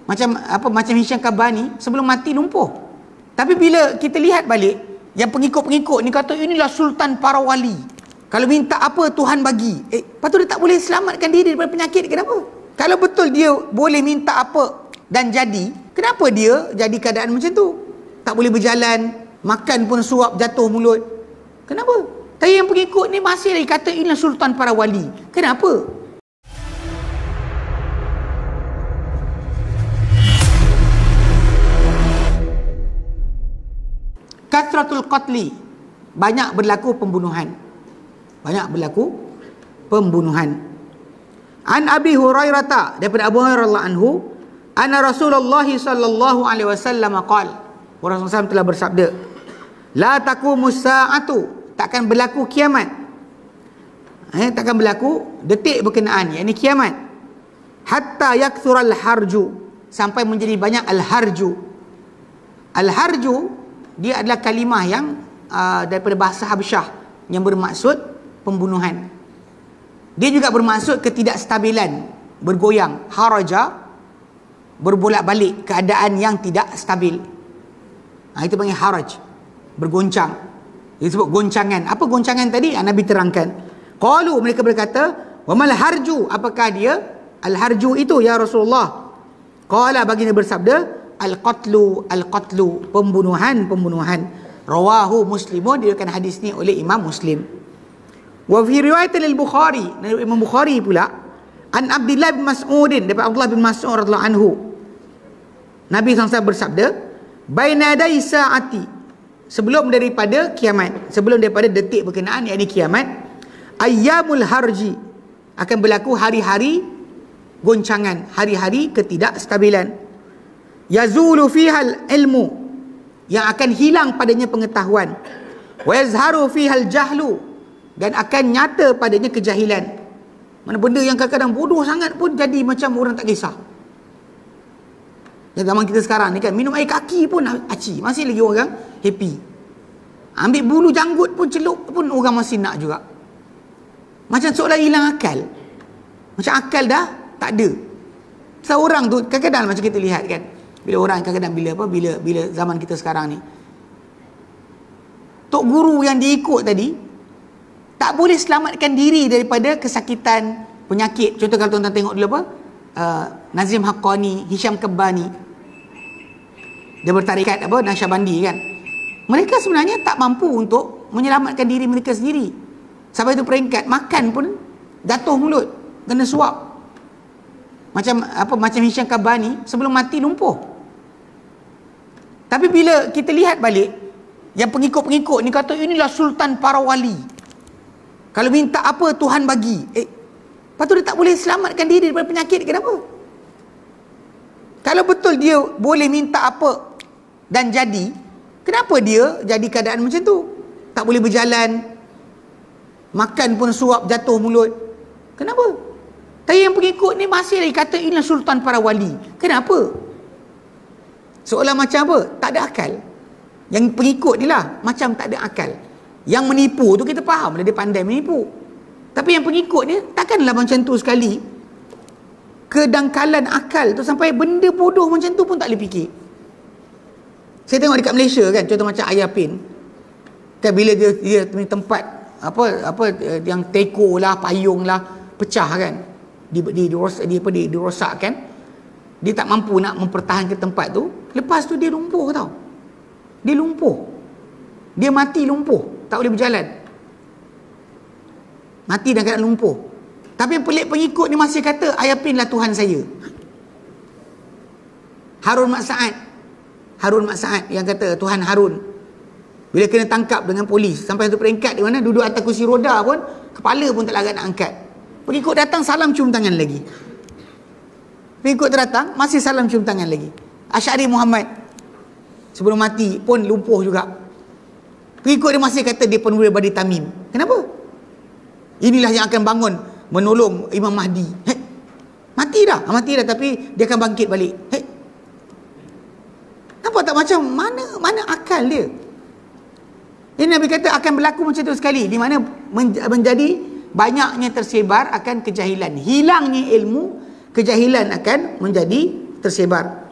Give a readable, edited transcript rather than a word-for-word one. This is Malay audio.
Macam Hisham Kabani sebelum mati lumpuh. Tapi bila kita lihat balik, yang pengikut-pengikut ni kata inilah sultan para wali. Kalau minta apa Tuhan bagi. Lepas tu dia tak boleh selamatkan diri daripada penyakit, kenapa? Kalau betul dia boleh minta apa dan jadi, kenapa dia jadi keadaan macam tu? Tak boleh berjalan, makan pun suap jatuh mulut. Kenapa? Tapi yang pengikut ni masih lagi kata inilah sultan para wali. Kenapa? Kathratul qatli, banyak berlaku pembunuhan. Banyak berlaku pembunuhan. An Abi Hurairah, daripada Abu Hurairah radhiyallahu anhu, anna Rasulullah sallallahu alaihi wasallam qala, Rasulullah SAW telah bersabda, la taqumus saatu, takkan berlaku kiamat. Takkan berlaku detik berkenaan, yakni kiamat. Hatta yakthural harju, sampai menjadi banyak al-harju. Al-harju dia adalah kalimah yang daripada bahasa Habsyah yang bermaksud pembunuhan. Dia juga bermaksud ketidakstabilan, bergoyang. Haraja, berbolak-balik, keadaan yang tidak stabil. Itu panggil haraj, bergoncang. Dia sebut goncangan. Apa goncangan tadi? Nabi terangkan. Qalu, mereka berkata, wa mal harju, apakah dia? Al-harju itu ya Rasulullah. Qala, baginda bersabda, al-qatlu, al-qatlu, pembunuhan. Rawahu Muslimun, diriwayatkan hadis ni oleh Imam Muslim. Wa fi riwayat al-Bukhari, Imam Bukhari pula, an Abdullah bin Mas'ud, daripada Abdullah bin Mas'ud radhiyallahu anhu, Nabi SAW bersabda, baina yaday saati, sebelum daripada kiamat, sebelum daripada detik berkenaan, yakni kiamat, ayyamul harji, akan berlaku hari-hari goncangan, hari-hari ketidakstabilan. Yazulu fihal ilmu, yang akan hilang padanya pengetahuan. Wa yazharu fihal jahlu, dan akan nyata padanya kejahilan. Mana benda yang kadang-kadang bodoh sangat pun jadi macam orang tak kisah. Zaman kita sekarang ni kan, minum air kaki pun aci, masih lagi orang happy. Ambil bulu janggut pun celup pun orang masih nak juga. Macam seolah hilang akal. Macam akal dah tak ada. Seorang tu kadang-kadang macam kita lihat kan, bila orang kadang-kadang bila zaman kita sekarang ni, tok guru yang diikut tadi tak boleh selamatkan diri daripada kesakitan, penyakit. Contoh kalau tuan-tuan tengok dulu Nazim Haqqani, Hisham Kabani, dia bertarikat Naqsyabandi kan. Mereka sebenarnya tak mampu untuk menyelamatkan diri mereka sendiri. Sampai itu peringkat makan pun jatuh mulut, kena suap. Macam Hisham Kabani sebelum mati lumpuh. Tapi bila kita lihat balik, yang pengikut-pengikut ni kata inilah sultan para wali. Kalau minta apa Tuhan bagi. Lepas tu dia tak boleh selamatkan diri daripada penyakit, kenapa? Kalau betul dia boleh minta apa dan jadi, kenapa dia jadi keadaan macam tu? Tak boleh berjalan, makan pun suap jatuh mulut. Kenapa? Tapi yang pengikut ni masih lagi kata inilah sultan para wali. Kenapa? Seolah macam apa? Tak ada akal. Yang pengikut ni lah macam tak ada akal. Yang menipu tu kita faham dia pandai menipu. Tapi yang pengikut ni takkanlah macam tu sekali. Kedangkalan akal tu sampai benda bodoh macam tu pun tak boleh fikir. Saya tengok dekat Malaysia kan, contoh macam Ayah Pin. Kan bila dia tempat apa yang teko lah, payung lah pecah kan. Dirosakkan. Dia tak mampu nak mempertahankan tempat tu. Lepas tu dia lumpuh tau. Dia lumpuh. Dia mati lumpuh. Tak boleh berjalan. Mati dan keadaan lumpuh. Tapi yang pelik pengikut ni masih kata Ayah Pin lah Tuhan saya. Harun Mat Saad yang kata Tuhan Harun. Bila kena tangkap dengan polis sampai satu peringkat di mana duduk atas kursi roda pun kepala pun tak larat nak angkat. Pengikut datang salam cium tangan lagi. Pengikut datang masih salam cium tangan lagi. Asy'ari Muhammad sebelum mati pun lumpuh juga. Pengikut dia masih kata dia penulis Bani Tamim. Kenapa? Inilah yang akan bangun menolong Imam Mahdi. Mati dah tapi dia akan bangkit balik. Nampak tak macam mana akal dia? Ini Nabi kata akan berlaku macam tu sekali, di mana menjadi banyaknya tersebar akan kejahilan. Hilangnya ilmu, kejahilan akan menjadi tersebar.